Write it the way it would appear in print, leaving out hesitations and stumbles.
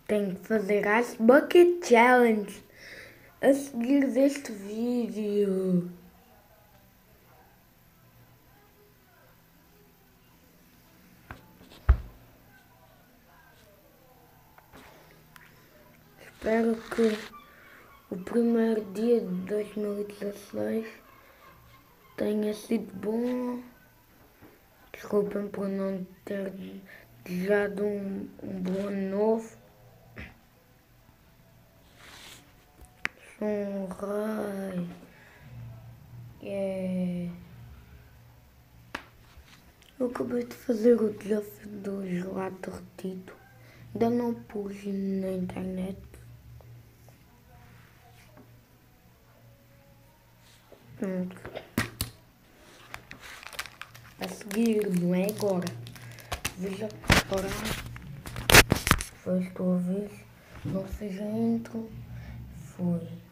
Tenho que fazer as Bucket Challenge a seguir deste vídeo. Espero que o primeiro dia de 2016 tenha sido bom. Desculpem por não ter desejado um bom ano novo. Sou um rei. Eu acabei de fazer o desafio do gelado derretido. Ainda não pus na internet. A seguir, não é agora. Veja agora. Foi a tua vez. Não seja intro. Foi.